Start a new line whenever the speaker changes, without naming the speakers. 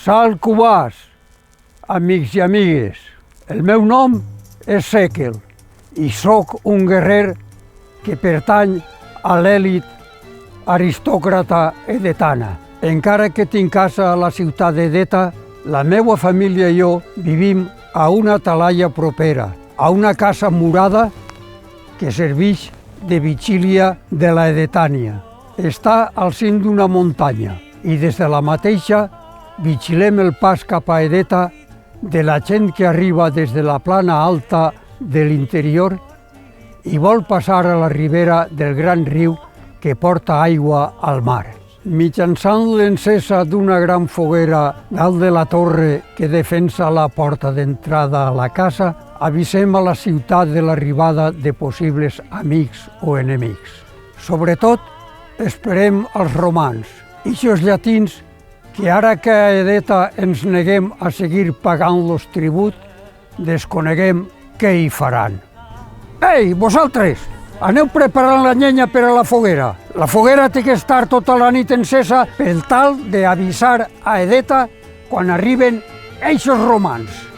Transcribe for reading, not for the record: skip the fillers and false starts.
Sal Cubàs, amics i amigues. El meu nom és Sekel i sóc un guerrer que pertany a l'elit aristòcrata edetana. Encara que tinc casa a la ciutat d'Edeta, la meva família i jo vivim a una talaia propera, a una casa murada que serveix de vigília de la Edetània. Està al cim d'una muntanya i des de la mateixa vigilem el pas cap a Edeta de la gent que arriba des de la plana alta de l'interior i vol passar a la ribera del gran riu que porta aigua al mar. Mitjançant l'encesa d'una gran foguera dalt de la torre que defensa la porta d'entrada a la casa, avisem a la ciutat de l'arribada de possibles amics o enemics. Sobretot, esperem els romans, ixos llatins que ara que a Edeta ens neguem a seguir pagant-los tribut, desconeguem què hi faran. Ei, vosaltres! Aneu preparant la llenya per a la foguera. La foguera té que estar tota la nit encesa per tal d'avisar a Edeta quan arriben eixos romans.